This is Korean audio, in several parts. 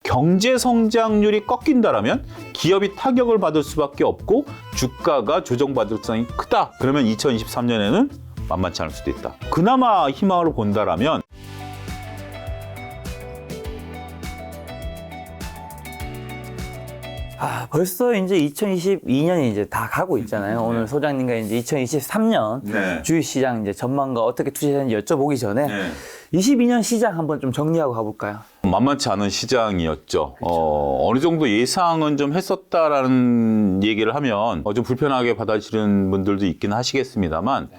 경제 성장률이 꺾인다라면 기업이 타격을 받을 수밖에 없고 주가가 조정받을 가능성이 크다. 그러면 2023년에는 만만치 않을 수도 있다. 그나마 희망을 본다라면 벌써 이제 2022년이 이제 다 가고 있잖아요. 오늘 소장님과 이제 2023년 주식시장 이제 전망과 어떻게 투자하는지 여쭤보기 전에 22년 시장 한번 좀 정리하고 가볼까요? 만만치 않은 시장이었죠. 어느 정도 예상은 좀 했었다라는 얘기를 하면 좀 불편하게 받아들이는 분들도 있긴 하시겠습니다만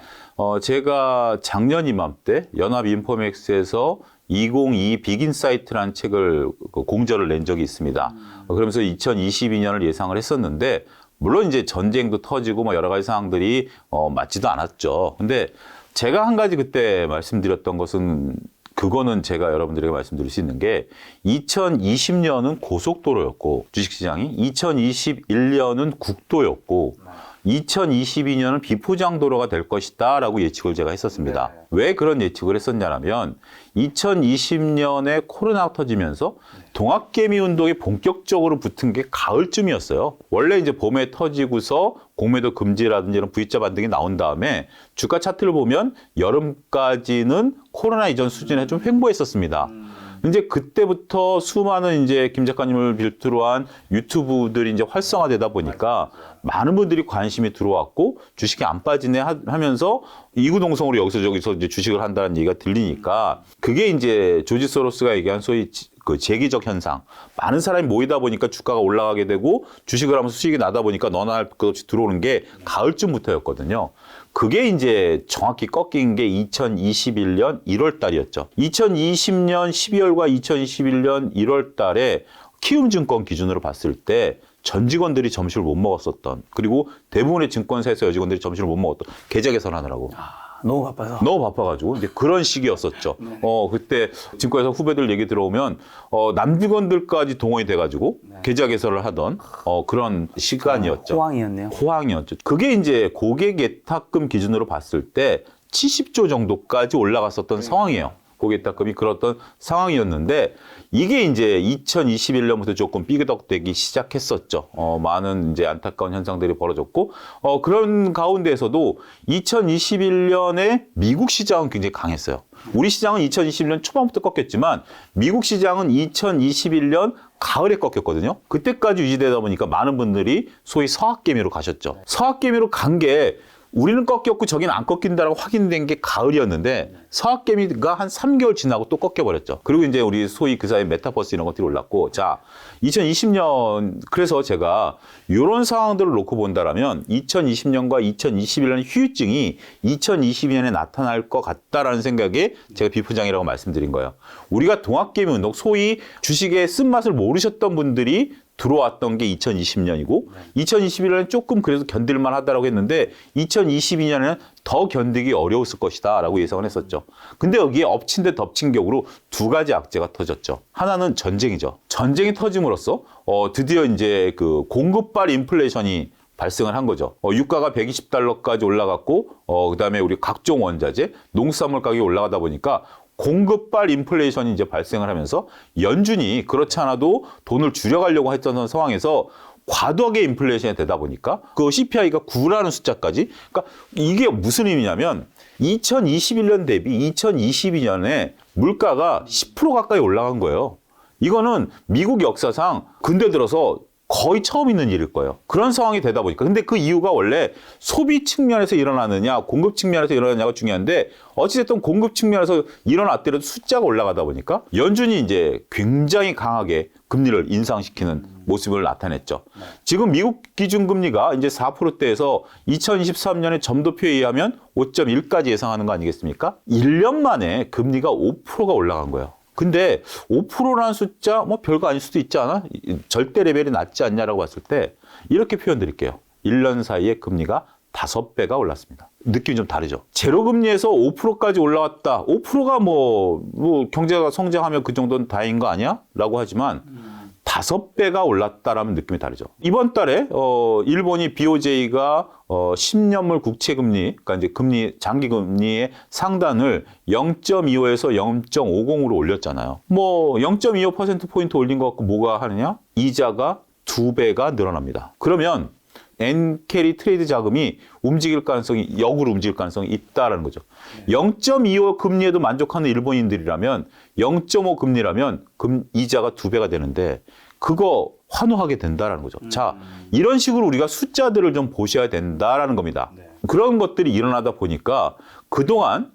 제가 작년 이맘때 연합인포맥스에서 2022 빅인사이트라는 책을 공저를 낸 적이 있습니다. 그러면서 2022년을 예상을 했었는데 물론 이제 전쟁도 터지고 뭐 여러 가지 상황들이 맞지도 않았죠. 근데 제가 한 가지 그때 말씀드렸던 것은 그거는 제가 여러분들에게 말씀드릴 수 있는 게 2020년은 고속도로였고 주식시장이 2021년은 국도였고 2022년은 비포장도로가 될 것이다 라고 예측을 제가 했었습니다. 왜 그런 예측을 했었냐면 2020년에 코로나가 터지면서 동학개미 운동이 본격적으로 붙은 게 가을쯤이었어요. 원래 이제 봄에 터지고서 공매도 금지라든지 이런 V자 반등이 나온 다음에 주가 차트를 보면 여름까지는 코로나 이전 수준에 좀 횡보했었습니다. 이제 그때부터 수많은 이제 김 작가님을 비롯으로 한 유튜브들이 이제 활성화되다 보니까 많은 분들이 관심이 들어왔고 주식이 안 빠지네 하면서 이구동성으로 여기서 저기서 이제 주식을 한다는 얘기가 들리니까 그게 이제 조지 소로스가 얘기한 소위 그 재기적 현상. 많은 사람이 모이다 보니까 주가가 올라가게 되고 주식을 하면서 수익이 나다 보니까 너나 할 것 없이 들어오는 게 가을쯤부터였거든요. 그게 이제 정확히 꺾인 게 2021년 1월 달이었죠. 2020년 12월과 2021년 1월 달에 키움증권 기준으로 봤을 때 전 직원들이 점심을 못 먹었었던 그리고 대부분의 증권사에서 여직원들이 점심을 못 먹었던 계좌 개설하느라고. 너무 바빠서. 너무 바빠가지고 이제 그런 시기였었죠. 그때 증권회사 후배들 얘기 들어오면 남직원들까지 동원이 돼가지고 계좌 개설을 하던 그런 시간이었죠. 호황이었네요. 호황이었죠. 그게 이제 고객 예탁금 기준으로 봤을 때 70조 정도까지 올라갔었던 상황이에요. 고객 예탁금이 그렇던 상황이었는데 이게 이제 2021년부터 조금 삐그덕대기 시작했었죠. 많은 이제 안타까운 현상들이 벌어졌고 그런 가운데에서도 2021년에 미국 시장은 굉장히 강했어요. 우리 시장은 2021년 초반부터 꺾였지만 미국 시장은 2021년 가을에 꺾였거든요. 그때까지 유지되다 보니까 많은 분들이 소위 서학개미로 가셨죠. 서학개미로 간 게 우리는 꺾였고 저기는 안 꺾인다라고 확인된 게 가을이었는데 서학개미가 한 3개월 지나고 또 꺾여버렸죠. 그리고 이제 우리 소위 그 사이 메타버스 이런 것들이 올랐고 자 2020년 그래서 제가 이런 상황들을 놓고 본다라면 2020년과 2021년 후유증이 2022년에 나타날 것 같다라는 생각에 제가 비포장이라고 말씀드린 거예요. 우리가 동학개미 운동 소위 주식의 쓴맛을 모르셨던 분들이 들어왔던 게 2020년이고 2021년은 조금 그래도 견딜만 하다라고 했는데 2022년에는 더 견디기 어려웠을 것이다 라고 예상을 했었죠. 근데 여기에 엎친 데 덮친 격으로 두 가지 악재가 터졌죠. 하나는 전쟁이죠. 전쟁이 터짐으로써 드디어 이제 그 공급발 인플레이션이 발생을 한 거죠. 유가가 120달러까지 올라갔고 그다음에 우리 각종 원자재, 농수산물 가격이 올라가다 보니까 공급발 인플레이션이 이제 발생을 하면서 연준이 그렇지 않아도 돈을 줄여가려고 했던 상황에서 과도하게 인플레이션이 되다 보니까 그 CPI가 9라는 숫자까지 그러니까 이게 무슨 의미냐면 2021년 대비 2022년에 물가가 10% 가까이 올라간 거예요. 이거는 미국 역사상 근대 들어서 거의 처음 있는 일일 거예요. 그런 상황이 되다 보니까. 근데 그 이유가 원래 소비 측면에서 일어나느냐, 공급 측면에서 일어나느냐가 중요한데 어찌됐든 공급 측면에서 일어났더라도 숫자가 올라가다 보니까 연준이 이제 굉장히 강하게 금리를 인상시키는 모습을 나타냈죠. 지금 미국 기준금리가 이제 4%대에서 2023년에 점도표에 의하면 5.1까지 예상하는 거 아니겠습니까? 1년 만에 금리가 5%가 올라간 거예요. 근데 5%라는 숫자 뭐 별거 아닐 수도 있지 않아? 절대 레벨이 낮지 않냐라고 봤을 때 이렇게 표현 드릴게요. 1년 사이에 금리가 5배가 올랐습니다. 느낌이 좀 다르죠. 제로금리에서 5%까지 올라왔다. 5%가 뭐 경제가 성장하면 그 정도는 다행인 거 아니야? 라고 하지만 5배가 올랐다라는 느낌이 다르죠. 이번 달에 일본이 BOJ가 10년물 국채금리, 그러니까 이제 금리 장기금리의 상단을 0.25에서 0.50으로 올렸잖아요. 뭐 0.25% 포인트 올린 것 같고 뭐가 하느냐? 이자가 2배가 늘어납니다. 그러면 엔캐리 트레이드 자금이 움직일 가능성이 역으로 움직일 가능성이 있다라는 거죠. 0.25 금리에도 만족하는 일본인들이라면 0.5 금리라면 이자가 2배가 되는데 그거 환호하게 된다라는 거죠. 자, 이런 식으로 우리가 숫자들을 좀 보셔야 된다라는 겁니다. 그런 것들이 일어나다 보니까 그동안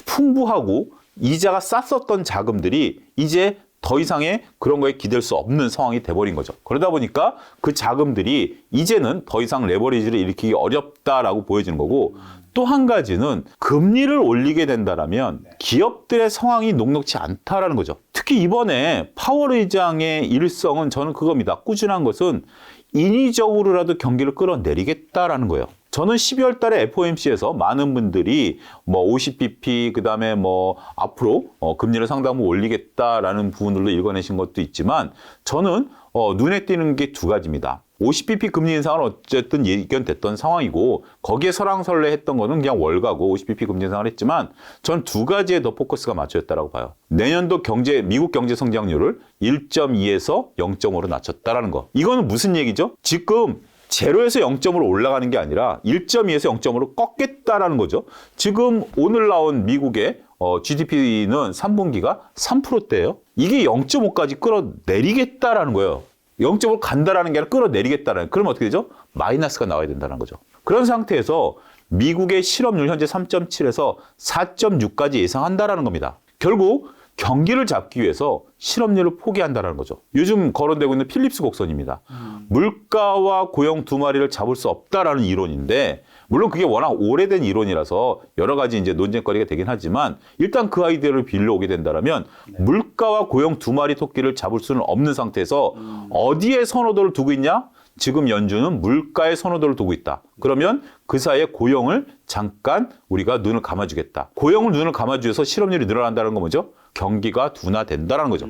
풍부하고 이자가 쌌었던 자금들이 이제 더 이상의 그런 거에 기댈 수 없는 상황이 돼버린 거죠. 그러다 보니까 그 자금들이 이제는 더 이상 레버리지를 일으키기 어렵다라고 보여지는 거고, 또 한 가지는 금리를 올리게 된다라면 기업들의 상황이 녹록지 않다라는 거죠. 특히 이번에 파월 의장의 일성은 저는 그겁니다. 꾸준한 것은 인위적으로라도 경기를 끌어내리겠다라는 거예요. 저는 12월 달에 FOMC에서 많은 분들이 뭐 50bp 그다음에 뭐 앞으로 금리를 상당히 올리겠다라는 부분들로 읽어내신 것도 있지만 저는 눈에 띄는 게 두 가지입니다. 50bp 금리 인상은 어쨌든 예견됐던 상황이고 거기에 설왕설래했던 거는 그냥 월가고 50bp 금리 인상을 했지만 전 두 가지에 더 포커스가 맞춰졌다라고 봐요. 내년도 미국 경제 성장률을 1.2에서 0.5로 낮췄다라는 거. 이거는 무슨 얘기죠? 지금 제로에서 0.5로 올라가는 게 아니라 1.2에서 0.5로 꺾겠다라는 거죠. 지금 오늘 나온 미국의 GDP는 3분기가 3%대예요. 이게 0.5까지 끌어내리겠다라는 거예요. 0.5로 간다라는 게 아니라 끌어내리겠다라는. 그러면 어떻게 되죠? 마이너스가 나와야 된다는 거죠. 그런 상태에서 미국의 실업률 현재 3.7에서 4.6까지 예상한다라는 겁니다. 결국 경기를 잡기 위해서 실업률을 포기한다는 거죠. 요즘 거론되고 있는 필립스 곡선입니다. 물가와 고용 두 마리를 잡을 수 없다라는 이론인데, 물론 그게 워낙 오래된 이론이라서 여러 가지 이제 논쟁거리가 되긴 하지만 일단 그 아이디어를 빌려오게 된다면 물가와 고용 두 마리 토끼를 잡을 수는 없는 상태에서 어디에 선호도를 두고 있냐? 지금 연준은 물가에 선호도를 두고 있다. 그러면 그 사이에 고용을 잠깐 우리가 눈을 감아주겠다. 고용을 눈을 감아주어서 실업률이 늘어난다는 건 뭐죠? 경기가 둔화된다는 거죠.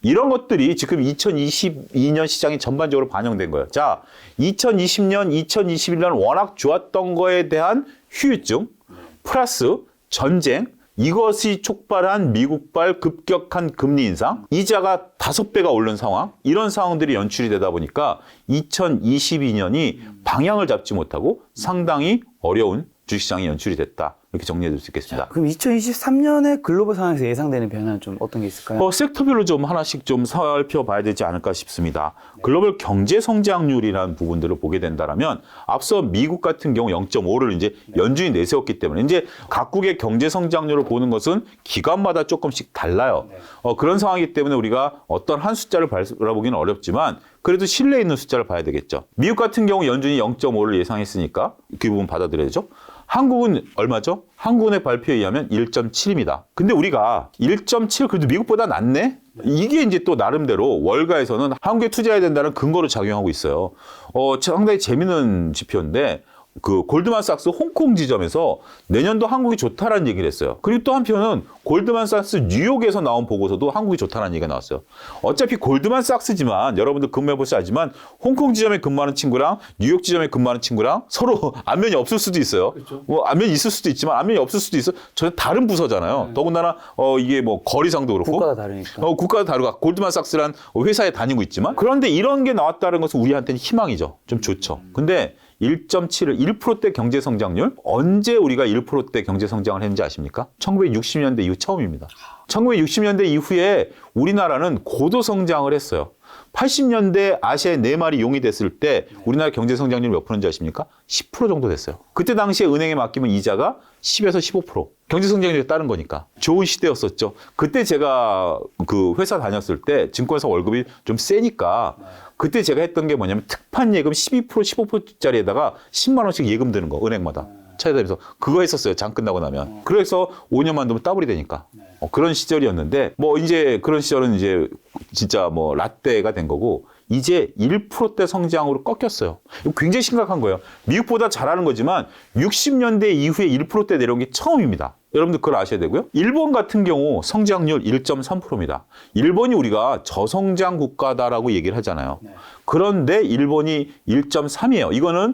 이런 것들이 지금 2022년 시장이 전반적으로 반영된 거예요. 자, 2020년, 2021년 워낙 좋았던 거에 대한 후유증, 플러스 전쟁, 이것이 촉발한 미국발 급격한 금리 인상, 이자가 5배가 오른 상황, 이런 상황들이 연출이 되다 보니까 2022년이 방향을 잡지 못하고 상당히 어려운 주식시장이 연출이 됐다. 이렇게 정리해 줄 수 있겠습니다. 그럼 2023년에 글로벌 상황에서 예상되는 변화는 좀 어떤 게 있을까요? 섹터별로 좀 하나씩 좀 살펴봐야 되지 않을까 싶습니다. 글로벌 경제 성장률이라는 부분들을 보게 된다면 앞서 미국 같은 경우 0.5를 이제 연준이 내세웠기 때문에 이제 각국의 경제 성장률을 보는 것은 기관마다 조금씩 달라요. 그런 상황이기 때문에 우리가 어떤 한 숫자를 바라보기는 어렵지만 그래도 신뢰 있는 숫자를 봐야 되겠죠. 미국 같은 경우 연준이 0.5를 예상했으니까 그 부분 받아들여야죠. 한국은 얼마죠? 한국은행 발표에 의하면 1.7입니다. 근데 우리가 1.7 그래도 미국보다 낫네? 이게 이제 또 나름대로 월가에서는 한국에 투자해야 된다는 근거로 작용하고 있어요. 상당히 재밌는 지표인데 그 골드만삭스 홍콩 지점에서 내년도 한국이 좋다라는 얘기를 했어요. 그리고 또 한편은 골드만삭스 뉴욕에서 나온 보고서도 한국이 좋다라는 얘기가 나왔어요. 어차피 골드만삭스지만 여러분들 근무해보셔야 알지만 홍콩 지점에 근무하는 친구랑 뉴욕 지점에 근무하는 친구랑 서로 안면이 없을 수도 있어요. 그렇죠. 뭐 안면이 있을 수도 있지만 안면이 없을 수도 있어. 전혀 다른 부서잖아요. 더군다나 이게 뭐 거리상도 그렇고 국가가 다르니까. 국가도 다르고 골드만삭스란 회사에 다니고 있지만 그런데 이런 게 나왔다는 것은 우리한테는 희망이죠. 좀 좋죠. 근데 1.7을 1%대 경제 성장률? 언제 우리가 1%대 경제 성장을 했는지 아십니까? 1960년대 이후 처음입니다. 1960년대 이후에 우리나라는 고도 성장을 했어요. 80년대 아시아의 4마리 용이 됐을 때 우리나라 경제 성장률이 몇 프로인지 아십니까? 10% 정도 됐어요. 그때 당시에 은행에 맡기면 이자가 10에서 15%. 경제 성장률에 따른 거니까. 좋은 시대였었죠. 그때 제가 그 회사 다녔을 때 증권사 월급이 좀 세니까 그때 제가 했던 게 뭐냐면 특판 예금 12%, 15%짜리에다가 10만 원씩 예금 드는 거, 은행마다. 찾아다니면서 그거 했었어요. 장 끝나고 나면. 그래서 5년만 두면 더블이 되니까. 그런 시절이었는데 뭐 이제 그런 시절은 이제 진짜 뭐 라떼가 된 거고 이제 1%대 성장으로 꺾였어요. 이거 굉장히 심각한 거예요. 미국보다 잘하는 거지만 60년대 이후에 1%대 내려온 게 처음입니다. 여러분들 그걸 아셔야 되고요. 일본 같은 경우 성장률 1.3%입니다. 일본이 우리가 저성장 국가다라고 얘기를 하잖아요. 그런데 일본이 1.3이에요. 이거는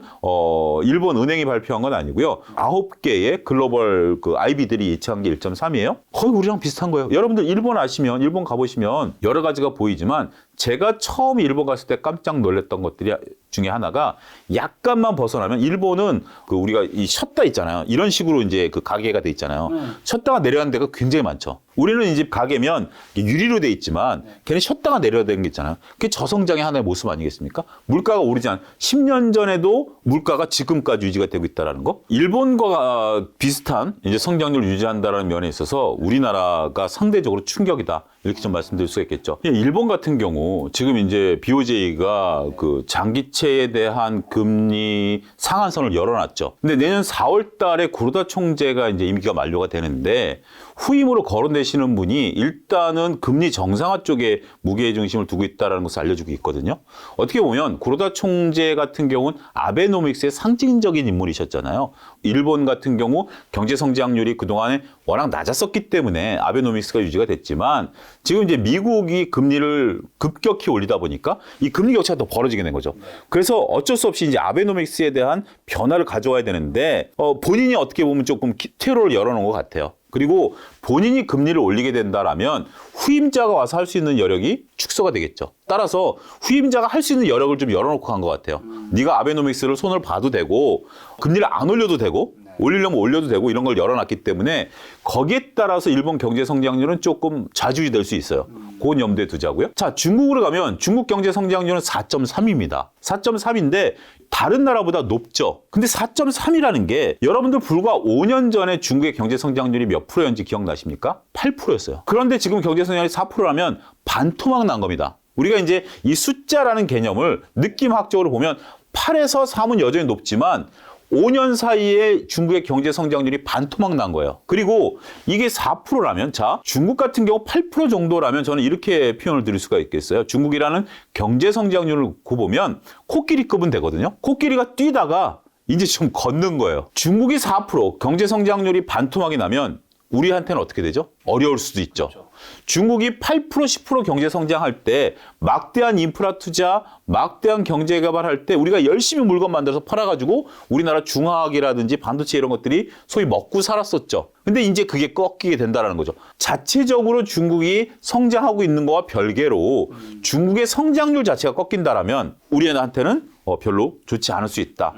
일본 은행이 발표한 건 아니고요. 9개의 글로벌 그 IB들이 예측한 게 1.3이에요. 거의 우리랑 비슷한 거예요. 여러분들 일본 아시면 일본 가보시면 여러 가지가 보이지만 제가 처음 일본 갔을 때 깜짝 놀랐던 것들이 중에 하나가 약간만 벗어나면 일본은 그 우리가 이 쉬었다 있잖아요. 이런 식으로 이제 그 가게가 돼 있잖아요. 쉬었다가 내려가는 데가 굉장히 많죠. 우리는 이제 가게면 유리로 돼 있지만 걔는 쉬었다가 내려가는 게 있잖아요. 그게 저성장의 하나의 모습 아니겠습니까? 물가가 오르지 않 10년 전에도 물가가 지금까지 유지가 되고 있다는 거. 일본과 비슷한 이제 성장률 유지한다는 면에 있어서 우리나라가 상대적으로 충격이다. 이렇게 좀 말씀드릴 수가 있겠죠. 일본 같은 경우 지금 이제 BOJ가 그 장기채에 대한 금리 상한선을 열어놨죠. 근데 내년 4월 달에 구로다 총재가 이제 임기가 만료가 되는데 후임으로 거론되시는 분이 일단은 금리 정상화 쪽에 무게 중심을 두고 있다는 것을 알려주고 있거든요. 어떻게 보면 구로다 총재 같은 경우는 아베노믹스의 상징적인 인물이셨잖아요. 일본 같은 경우 경제 성장률이 그동안에 워낙 낮았었기 때문에 아베노믹스가 유지가 됐지만 지금 이제 미국이 금리를 급격히 올리다 보니까 이 금리 격차가 더 벌어지게 된 거죠. 그래서 어쩔 수 없이 이제 아베노믹스에 대한 변화를 가져와야 되는데 본인이 어떻게 보면 조금 퇴로를 열어놓은 것 같아요. 그리고 본인이 금리를 올리게 된다라면 후임자가 와서 할 수 있는 여력이 축소가 되겠죠. 따라서 후임자가 할 수 있는 여력을 좀 열어놓고 간 것 같아요. 네가 아베노믹스를 손을 봐도 되고 금리를 안 올려도 되고 올리려면 올려도 되고 이런 걸 열어놨기 때문에 거기에 따라서 일본 경제 성장률은 조금 좌지우지 될 수 있어요. 그건 염두에 두자고요. 자, 중국으로 가면 중국 경제 성장률은 4.3입니다. 4.3인데 다른 나라보다 높죠. 근데 4.3이라는 게 여러분들 불과 5년 전에 중국의 경제 성장률이 몇 프로였는지 기억나십니까? 8%였어요. 그런데 지금 경제 성장률이 4%라면 반토막 난 겁니다. 우리가 이제 이 숫자라는 개념을 느낌학적으로 보면 8에서 3은 여전히 높지만 5년 사이에 중국의 경제 성장률이 반토막 난 거예요. 그리고 이게 4%라면 자, 중국 같은 경우 8% 정도라면 저는 이렇게 표현을 드릴 수가 있겠어요. 중국이라는 경제 성장률을 고보면 코끼리급은 되거든요. 코끼리가 뛰다가 이제 좀 걷는 거예요. 중국이 4% 경제 성장률이 반토막이 나면 우리한테는 어떻게 되죠? 어려울 수도 있죠. 그렇죠. 중국이 8% 10% 경제 성장할 때 막대한 인프라 투자, 막대한 경제 개발할 때 우리가 열심히 물건 만들어서 팔아가지고 우리나라 중화학이라든지 반도체 이런 것들이 소위 먹고 살았었죠. 근데 이제 그게 꺾이게 된다는 거죠. 자체적으로 중국이 성장하고 있는 거와 별개로 중국의 성장률 자체가 꺾인다라면 우리한테는 별로 좋지 않을 수 있다.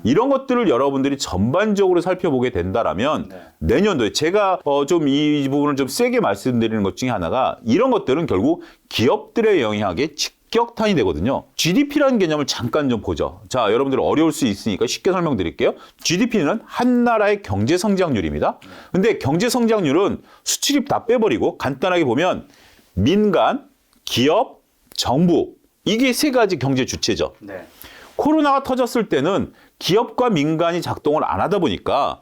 이런 것들을 여러분들이 전반적으로 살펴보게 된다라면 내년도에 제가 좀 이 부분을 좀 세게 말씀드리는 것 중에 하나가 이런 것들은 결국 기업들의 영향에 직격탄이 되거든요. GDP라는 개념을 잠깐 좀 보죠. 자, 여러분들 어려울 수 있으니까 쉽게 설명드릴게요. GDP는 한 나라의 경제 성장률입니다. 근데 경제 성장률은 수출입 다 빼버리고 간단하게 보면 민간, 기업, 정부 이게 세 가지 경제 주체죠. 네. 코로나가 터졌을 때는 기업과 민간이 작동을 안 하다 보니까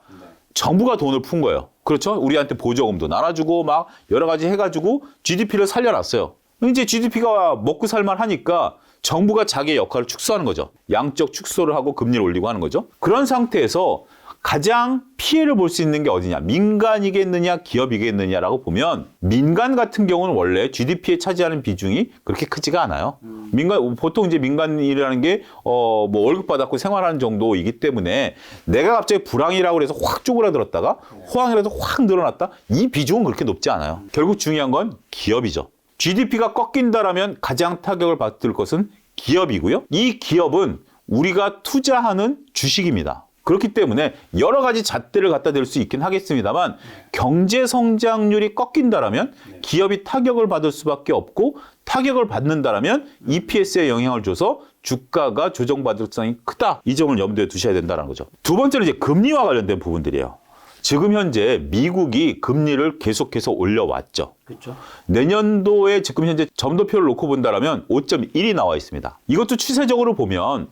정부가 돈을 푼 거예요. 그렇죠? 우리한테 보조금도 나눠주고 막 여러 가지 해가지고 GDP를 살려놨어요. 이제 GDP가 먹고 살만 하니까 정부가 자기의 역할을 축소하는 거죠. 양적 축소를 하고 금리를 올리고 하는 거죠. 그런 상태에서 가장 피해를 볼 수 있는 게 어디냐? 민간이겠느냐, 기업이겠느냐라고 보면 민간 같은 경우는 원래 GDP에 차지하는 비중이 그렇게 크지가 않아요. 보통 이제 민간이라는 게 뭐 월급 받았고 생활하는 정도이기 때문에 내가 갑자기 불황이라고 해서 확 쪼그라들었다가 호황이라도 확 늘어났다? 이 비중은 그렇게 높지 않아요. 결국 중요한 건 기업이죠. GDP가 꺾인다라면 가장 타격을 받을 것은 기업이고요. 이 기업은 우리가 투자하는 주식입니다. 그렇기 때문에 여러 가지 잣대를 갖다 댈 수 있긴 하겠습니다만 경제 성장률이 꺾인다라면 기업이 타격을 받을 수밖에 없고 타격을 받는다라면 EPS에 영향을 줘서 주가가 조정받을 가능성이 크다. 이 점을 염두에 두셔야 된다는 거죠. 두 번째는 이제 금리와 관련된 부분들이에요. 지금 현재 미국이 금리를 계속해서 올려왔죠. 그렇죠. 내년도에 지금 현재 점도표를 놓고 본다라면 5.1이 나와 있습니다. 이것도 추세적으로 보면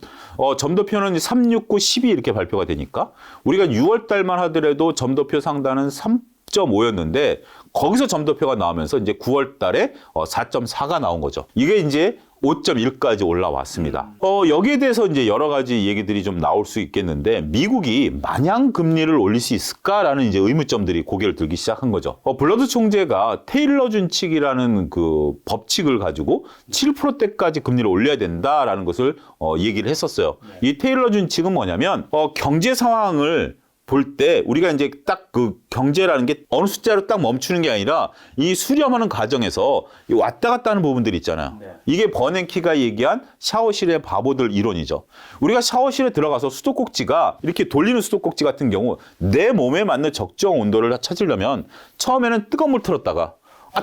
점도표는 3, 6, 9, 12 이렇게 발표가 되니까 우리가 6월 달만 하더라도 점도표 상단은 3.5였는데 거기서 점도표가 나오면서 이제 9월 달에 4.4가 나온 거죠. 이게 이제 5.1까지 올라왔습니다. 여기에 대해서 이제 여러 가지 얘기들이 좀 나올 수 있겠는데 미국이 마냥 금리를 올릴 수 있을까라는 이제 의문점들이 고개를 들기 시작한 거죠. 블러드 총재가 테일러 준칙이라는 그 법칙을 가지고 7%대까지 금리를 올려야 된다라는 것을 얘기를 했었어요. 이 테일러 준칙은 뭐냐면 경제 상황을 볼 때 우리가 이제 딱 그 경제라는 게 어느 숫자로 딱 멈추는 게 아니라 이 수렴하는 과정에서 이 왔다 갔다 하는 부분들이 있잖아요. 이게 버냉키가 얘기한 샤워실의 바보들 이론이죠. 우리가 샤워실에 들어가서 수도꼭지가 이렇게 돌리는 수도꼭지 같은 경우 내 몸에 맞는 적정 온도를 찾으려면 처음에는 뜨거운 물 틀었다가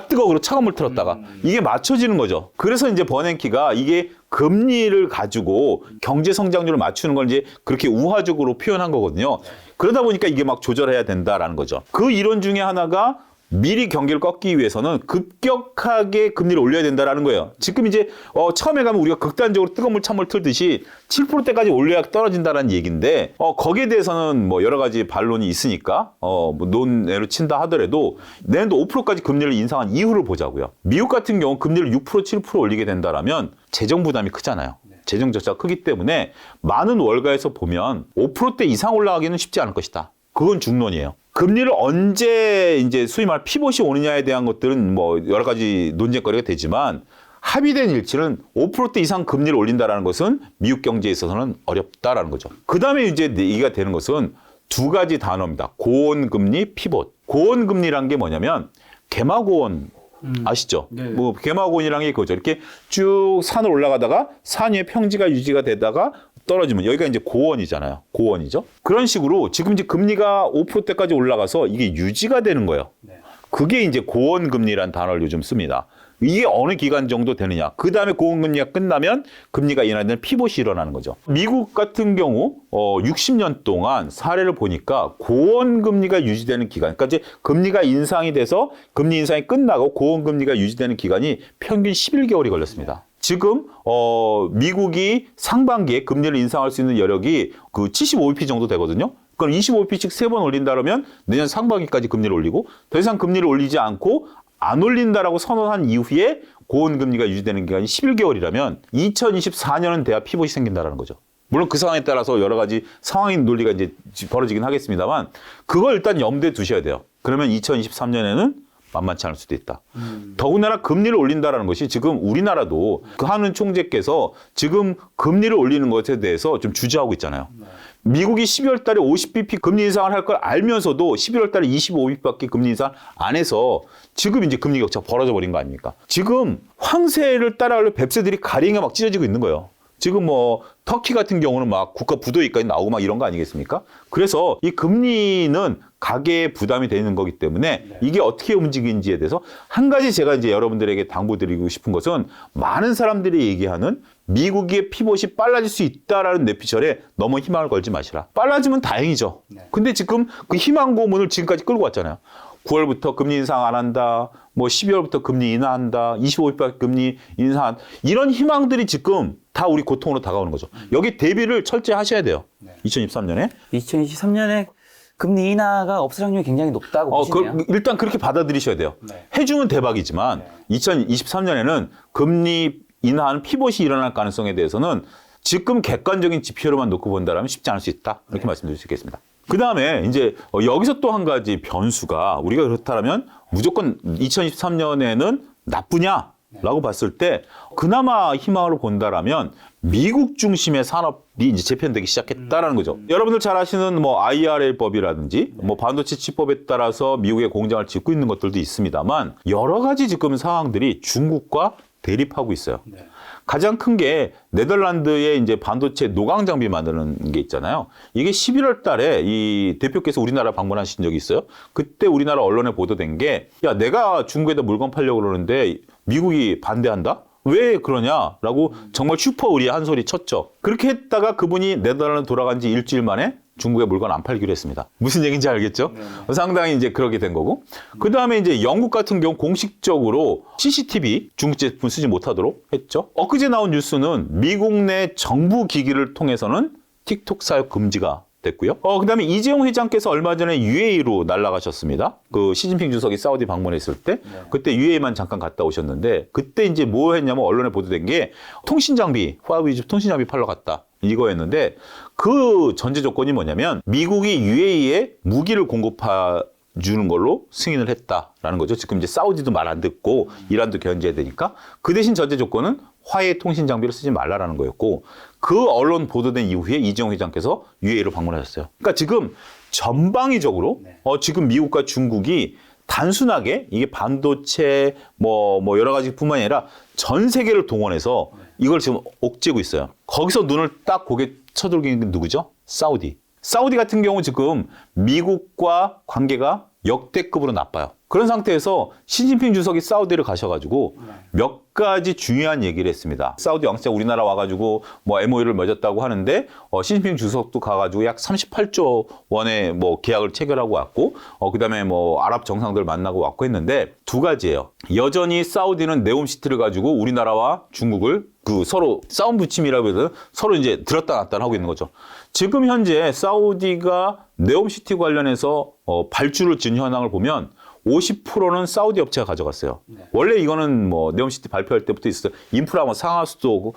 뜨거워 그리고 차가운 물 틀었다가 이게 맞춰지는 거죠. 그래서 이제 버냉키가 이게 금리를 가지고 경제 성장률을 맞추는 걸 이제 그렇게 우화적으로 표현한 거거든요. 그러다 보니까 이게 막 조절해야 된다라는 거죠. 그 이론 중에 하나가 미리 경기를 꺾기 위해서는 급격하게 금리를 올려야 된다라는 거예요. 지금 이제 처음에 가면 우리가 극단적으로 뜨거운 물, 찬물 틀듯이 7%대까지 올려야 떨어진다라는 얘기인데 거기에 대해서는 뭐 여러 가지 반론이 있으니까 뭐 논외로 친다 하더라도 내년도 5%까지 금리를 인상한 이유를 보자고요. 미국 같은 경우 금리를 6%, 7% 올리게 된다라면 재정 부담이 크잖아요. 재정 적자가 크기 때문에 많은 월가에서 보면 5%대 이상 올라가기는 쉽지 않을 것이다. 그건 중론이에요. 금리를 언제 이제 소위 말 피봇이 오느냐에 대한 것들은 뭐 여러 가지 논쟁거리가 되지만 합의된 일치는 5%대 이상 금리를 올린다라는 것은 미국 경제에 있어서는 어렵다라는 거죠. 그 다음에 이제 얘기가 되는 것은 두 가지 단어입니다. 고온금리, 피봇. 고온금리란 게 뭐냐면 개마고온 아시죠? 네. 뭐 개마고온이라는 게 그거죠. 이렇게 쭉 산을 올라가다가 산 위에 평지가 유지가 되다가 떨어지면 여기가 이제 고원이잖아요. 고원이죠. 그런 식으로 지금 이제 금리가 5%대까지 올라가서 이게 유지가 되는 거예요. 네. 그게 이제 고원금리라는 단어를 요즘 씁니다. 이게 어느 기간 정도 되느냐. 그 다음에 고원금리가 끝나면 금리가 인하되는 피봇이 일어나는 거죠. 미국 같은 경우 60년 동안 사례를 보니까 고원금리가 유지되는 기간, 그러니까 이제 금리가 인상이 돼서 금리 인상이 끝나고 고원금리가 유지되는 기간이 평균 11개월이 걸렸습니다. 지금 미국이 상반기에 금리를 인상할 수 있는 여력이 그 75bp 정도 되거든요. 그럼 25bp씩 3번 올린다 그러면 내년 상반기까지 금리를 올리고 더 이상 금리를 올리지 않고 안 올린다라고 선언한 이후에 고온금리가 유지되는 기간이 11개월이라면 2024년은 돼야 피봇이 생긴다라는 거죠. 물론 그 상황에 따라서 여러 가지 상황인 논리가 이제 벌어지긴 하겠습니다만 그걸 일단 염두에 두셔야 돼요. 그러면 2023년에는 만만치 않을 수도 있다. 더군다나 금리를 올린다라는 것이 지금 우리나라도 그 한은 총재께서 지금 금리를 올리는 것에 대해서 좀 주저하고 있잖아요. 미국이 12월 달에 50bp 금리 인상을 할 걸 알면서도 11월 달에 25bp밖에 금리 인상 안 해서 지금 이제 금리 격차가 벌어져 버린 거 아닙니까? 지금 황새를 따라가려 뱁새들이 가랭이가 막 찢어지고 있는 거예요. 지금 뭐 터키 같은 경우는 막 국가 부도의까지 나오고 막 이런 거 아니겠습니까? 그래서 이 금리는 가계에 부담이 되는 거기 때문에 이게 어떻게 움직이는지에 대해서 한 가지 제가 이제 여러분들에게 당부드리고 싶은 것은 많은 사람들이 얘기하는 미국의 피봇이 빨라질 수 있다라는 뇌피셜에 너무 희망을 걸지 마시라. 빨라지면 다행이죠. 근데 지금 그 희망 고문을 지금까지 끌고 왔잖아요. 9월부터 금리 인상 안 한다. 뭐 12월부터 금리 인하한다. 25% 금리 인상한다. 이런 희망들이 지금 다 우리 고통으로 다가오는 거죠. 여기 대비를 철저히 하셔야 돼요. 2023년에. 2023년에 금리 인하가 없을 확률이 굉장히 높다고 보시네요. 일단 그렇게 받아들이셔야 돼요. 해주면 대박이지만 2023년에는 금리 인하하는 피봇이 일어날 가능성에 대해서는 지금 객관적인 지표로만 놓고 본다면 쉽지 않을 수 있다. 이렇게 말씀드릴 수 있겠습니다. 그 다음에 이제 여기서 또 한 가지 변수가 우리가 그렇다면 무조건 2023년에는 나쁘냐라고 봤을 때 그나마 희망으로 본다라면 미국 중심의 산업이 이제 재편되기 시작했다라는 거죠. 여러분들 잘 아시는 뭐 IRA법이라든지 뭐 반도체 치법에 따라서 미국의 공장을 짓고 있는 것들도 있습니다만 여러 가지 지금 상황들이 중국과 대립하고 있어요. 가장 큰 게 네덜란드의 이제 반도체 노광 장비 만드는 게 있잖아요. 이게 11월 달에 이 대표께서 우리나라 방문하신 적이 있어요. 그때 우리나라 언론에 보도된 게 야, 내가 중국에다 물건 팔려고 그러는데 미국이 반대한다? 왜 그러냐라고 정말 슈퍼 의리한 소리 쳤죠. 그렇게 했다가 그분이 네덜란드 돌아간 지 일주일 만에 중국에 물건 안 팔기로 했습니다. 무슨 얘기인지 알겠죠? 상당히 이제 그렇게 된 거고. 그 다음에 이제 영국 같은 경우 공식적으로 CCTV 중국 제품 쓰지 못하도록 했죠. 엊그제 나온 뉴스는 미국 내 정부 기기를 통해서는 틱톡 사용 금지가 됐고요. 그다음에 이재용 회장께서 얼마 전에 UAE로 날아가셨습니다. 그 시진핑 주석이 사우디 방문했을 때 그때 UAE만 잠깐 갔다 오셨는데 그때 이제 뭐 했냐면 언론에 보도된 게 통신 장비, 화웨이 통신 장비 팔러 갔다. 이거였는데 그 전제 조건이 뭐냐면 미국이 UAE에 무기를 주는 걸로 승인을 했다라는 거죠. 지금 이제 사우디도 말 안 듣고 이란도 견제해야 되니까 그 대신 전제 조건은 화해 통신 장비를 쓰지 말라라는 거였고 그 언론 보도된 이후에 이재용 회장께서 UAE로 방문하셨어요. 그러니까 지금 전방위적으로 지금 미국과 중국이 단순하게 이게 반도체 뭐 여러 가지 뿐만이 아니라 전 세계를 동원해서 이걸 지금 옥죄고 있어요. 거기서 눈을 딱 고개 쳐들고 있는 게 누구죠? 사우디. 사우디 같은 경우 지금 미국과 관계가 역대급으로 나빠요. 그런 상태에서 시진핑 주석이 사우디를 가셔가지고 몇 가지 중요한 얘기를 했습니다. 사우디 왕세자 우리나라 와가지고 뭐 MOU를 맺었다고 하는데 시진핑 주석도 가가지고 약 38조 원의 뭐 계약을 체결하고 왔고 그다음에 뭐 아랍 정상들 만나고 왔고 했는데 두 가지예요. 여전히 사우디는 네옴시티를 가지고 우리나라와 중국을 그 서로 싸움 붙임이라고 해서 서로 이제 들었다 놨다 하고 있는 거죠. 지금 현재 사우디가 네옴시티 관련해서 발주를 진 현황을 보면 50%는 사우디 업체가 가져갔어요. 원래 이거는 뭐 네옴시티 발표할 때부터 있었어요. 인프라 뭐 상하수도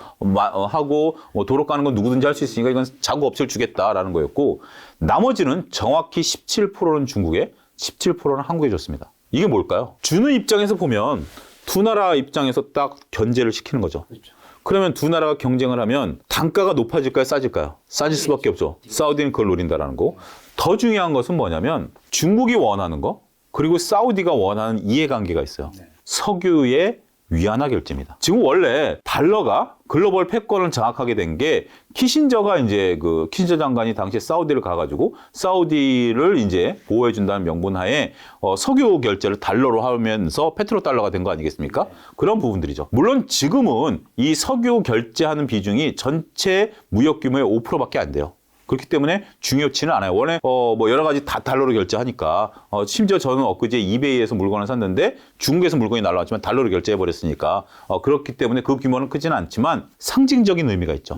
하고 도로 까는 건 누구든지 할 수 있으니까 이건 자국 업체를 주겠다라는 거였고 나머지는 정확히 17%는 중국에 17%는 한국에 줬습니다. 이게 뭘까요? 주는 입장에서 보면 두 나라 입장에서 딱 견제를 시키는 거죠. 그렇죠. 그러면 두 나라가 경쟁을 하면 단가가 높아질까요? 싸질까요? 싸질 수밖에 없죠. 사우디는 그걸 노린다라는 거. 더 중요한 것은 뭐냐면 중국이 원하는 거 그리고 사우디가 원하는 이해관계가 있어요. 석유의 위안화 결제입니다. 지금 원래 달러가 글로벌 패권을 장악하게 된 게 키신저가 이제 그 키신저 장관이 당시에 사우디를 가가지고 사우디를 이제 보호해준다는 명분하에 석유 결제를 달러로 하면서 페트로달러가 된 거 아니겠습니까? 그런 부분들이죠. 물론 지금은 이 석유 결제하는 비중이 전체 무역 규모의 5%밖에 안 돼요. 그렇기 때문에 중요치는 않아요. 원래 뭐 여러 가지 다 달러로 결제하니까 심지어 저는 엊그제 이베이에서 물건을 샀는데 중국에서 물건이 날라왔지만 달러로 결제해 버렸으니까 그렇기 때문에 그 규모는 크지는 않지만 상징적인 의미가 있죠.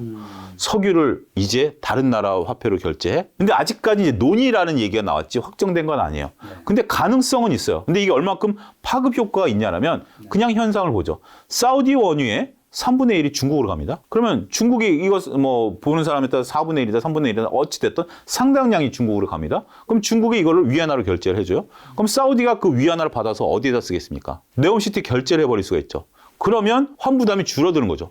석유를 이제 다른 나라 화폐로 결제해. 근데 아직까지 이제 논의라는 얘기가 나왔지 확정된 건 아니에요. 근데 가능성은 있어요. 근데 이게 얼마큼 파급 효과가 있냐면 그냥 현상을 보죠. 사우디 원유에 3분의 1이 중국으로 갑니다. 그러면 중국이 이거 뭐 보는 사람에 따라 4분의 1이다, 3분의 1이다 어찌됐든 상당량이 중국으로 갑니다. 그럼 중국이 이거를 위안화로 결제를 해줘요. 그럼 사우디가 그 위안화를 받아서 어디에다 쓰겠습니까? 네옴시티 결제를 해버릴 수가 있죠. 그러면 환부담이 줄어드는 거죠.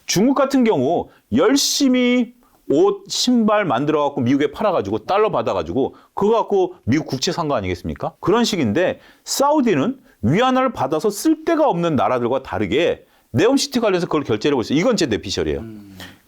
중국 같은 경우 열심히 옷, 신발 만들어갖고 미국에 팔아가지고 달러 받아가지고 그거 갖고 미국 국채 산 거 아니겠습니까? 그런 식인데 사우디는 위안화를 받아서 쓸 데가 없는 나라들과 다르게 네옴시티 관련해서 그걸 결제를 해볼 수 있어요. 이건 제 뇌피셜이에요.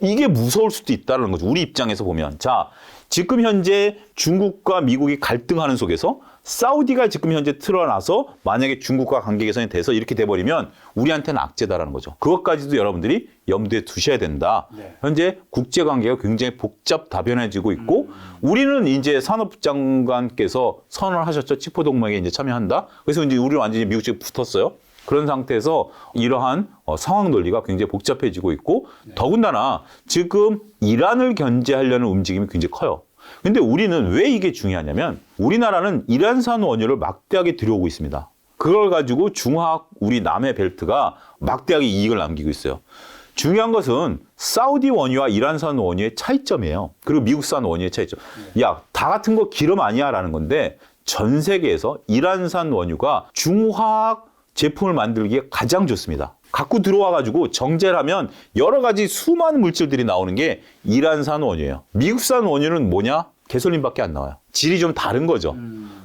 이게 무서울 수도 있다는 거죠. 우리 입장에서 보면. 자, 지금 현재 중국과 미국이 갈등하는 속에서 사우디가 지금 현재 틀어놔서 만약에 중국과 관계 개선이 돼서 이렇게 돼버리면 우리한테는 악재다라는 거죠. 그것까지도 여러분들이 염두에 두셔야 된다. 현재 국제관계가 굉장히 복잡다변해지고 있고 우리는 이제 산업부 장관께서 선언을 하셨죠. 치포동맹에 이제 참여한다. 그래서 이제 우리는 완전히 미국 측에 붙었어요. 그런 상태에서 이러한 상황 논리가 굉장히 복잡해지고 있고 더군다나 지금 이란을 견제하려는 움직임이 굉장히 커요. 근데 우리는 왜 이게 중요하냐면 우리나라는 이란산 원유를 막대하게 들여오고 있습니다. 그걸 가지고 중화학 우리 남해 벨트가 막대하게 이익을 남기고 있어요. 중요한 것은 사우디 원유와 이란산 원유의 차이점이에요. 그리고 미국산 원유의 차이점. 야, 다 같은 거 기름 아니야 라는 건데 전 세계에서 이란산 원유가 중화학 제품을 만들기에 가장 좋습니다. 갖고 들어와가지고 정제를 하면 여러 가지 수많은 물질들이 나오는 게 이란산 원유예요. 미국산 원유는 뭐냐? 개솔린밖에 안 나와요. 질이 좀 다른 거죠.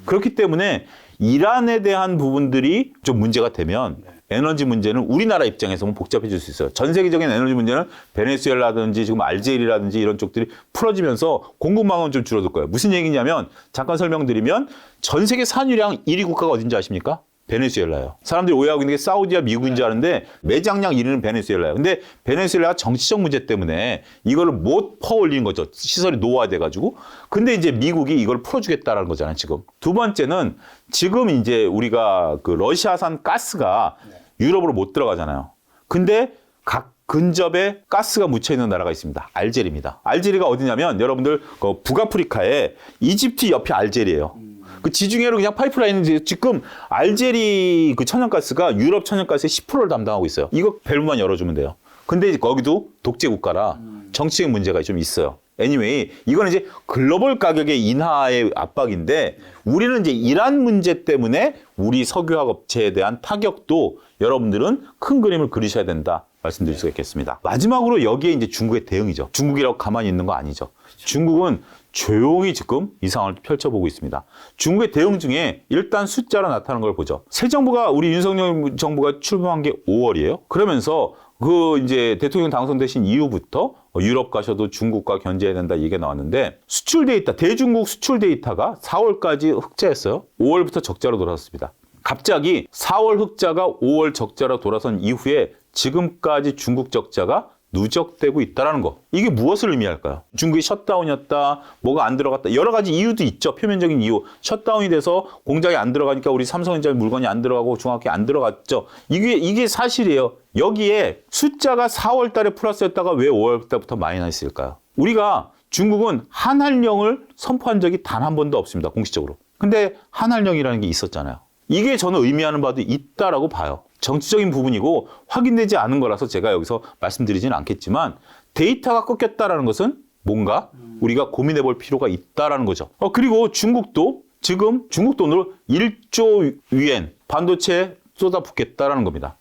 그렇기 때문에 이란에 대한 부분들이 좀 문제가 되면 에너지 문제는 우리나라 입장에서 보면 복잡해질 수 있어요. 전 세계적인 에너지 문제는 베네수엘라든지 지금 알제리라든지 이런 쪽들이 풀어지면서 공급망은 좀 줄어들 거예요. 무슨 얘기냐면 잠깐 설명드리면 전 세계 산유량 1위 국가가 어딘지 아십니까? 베네수엘라예요. 사람들이 오해하고 있는 게 사우디와 미국인 줄 아는데 매장량 1위는 베네수엘라예요. 근데 베네수엘라가 정치적 문제 때문에 이거를 못 퍼올리는 거죠. 시설이 노화돼가지고. 근데 이제 미국이 이걸 풀어주겠다라는 거잖아요, 지금. 두 번째는 지금 이제 우리가 그 러시아산 가스가 유럽으로 못 들어가잖아요. 근데 각 근접에 가스가 묻혀 있는 나라가 있습니다. 알제리입니다. 알제리가 어디냐면 여러분들 그 북아프리카에 이집트 옆이 알제리예요. 그 지중해로 그냥 파이프라인인데 지금 알제리 그 천연가스가 유럽 천연가스의 10%를 담당하고 있어요. 이거 밸브만 열어주면 돼요. 근데 이제 거기도 독재 국가라 정치적 문제가 좀 있어요. anyway, 이거는 이제 글로벌 가격의 인하의 압박인데 우리는 이제 이란 문제 때문에 우리 석유화학 업체에 대한 타격도 여러분들은 큰 그림을 그리셔야 된다 말씀드릴 수가 있겠습니다. 마지막으로 여기에 이제 중국의 대응이죠. 중국이라고 가만히 있는 거 아니죠. 중국은 조용히 지금 이 상황을 펼쳐보고 있습니다. 중국의 대응 중에 일단 숫자로 나타나는 걸 보죠. 새 정부가 우리 윤석열 정부가 출범한 게 5월이에요. 그러면서 그 이제 대통령 당선되신 이후부터 유럽 가셔도 중국과 견제해야 된다 얘기가 나왔는데 수출 데이터, 대중국 수출 데이터가 4월까지 흑자였어요. 5월부터 적자로 돌아섰습니다. 갑자기 4월 흑자가 5월 적자로 돌아선 이후에 지금까지 중국 적자가 누적되고 있다는 거. 이게 무엇을 의미할까요? 중국이 셧다운이었다, 뭐가 안 들어갔다. 여러 가지 이유도 있죠. 표면적인 이유. 셧다운이 돼서 공장이 안 들어가니까 우리 삼성전자 물건이 안 들어가고 중학교 안 들어갔죠. 이게 사실이에요. 여기에 숫자가 4월 달에 플러스였다가 왜 5월 달부터 마이너스일까요? 우리가 중국은 한한령을 선포한 적이 단 한 번도 없습니다. 공식적으로. 근데 한한령이라는 게 있었잖아요. 이게 저는 의미하는 바도 있다라고 봐요. 정치적인 부분이고 확인되지 않은 거라서 제가 여기서 말씀드리지는 않겠지만 데이터가 꺾였다라는 것은 뭔가 우리가 고민해 볼 필요가 있다라는 거죠. 그리고 중국도 지금 중국 돈으로 1조 위엔 반도체에 쏟아붓겠다라는 겁니다.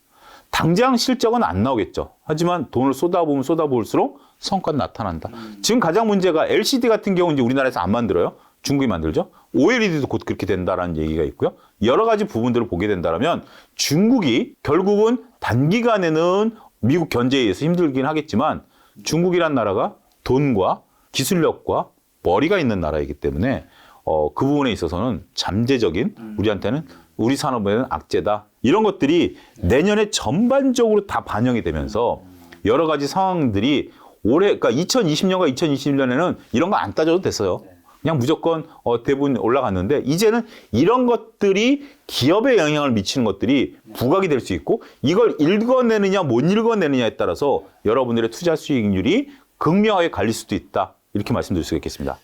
당장 실적은 안 나오겠죠. 하지만 돈을 쏟아부으면 쏟아부을수록 성과는 나타난다. 지금 가장 문제가 LCD 같은 경우 이제 우리나라에서 안 만들어요. 중국이 만들죠. OLED도 곧 그렇게 된다라는 얘기가 있고요. 여러 가지 부분들을 보게 된다면 중국이 결국은 단기간에는 미국 견제에 의해서 힘들긴 하겠지만 중국이란 나라가 돈과 기술력과 머리가 있는 나라이기 때문에 그 부분에 있어서는 잠재적인 우리한테는 우리 산업에는 악재다. 이런 것들이 내년에 전반적으로 다 반영이 되면서 여러 가지 상황들이 올해 그러니까 2020년과 2021년에는 이런 거 안 따져도 됐어요. 그냥 무조건 대부분 올라갔는데 이제는 이런 것들이 기업에 영향을 미치는 것들이 부각이 될 수 있고 이걸 읽어내느냐 못 읽어내느냐에 따라서 여러분들의 투자 수익률이 극명하게 갈릴 수도 있다. 이렇게 말씀드릴 수 있겠습니다.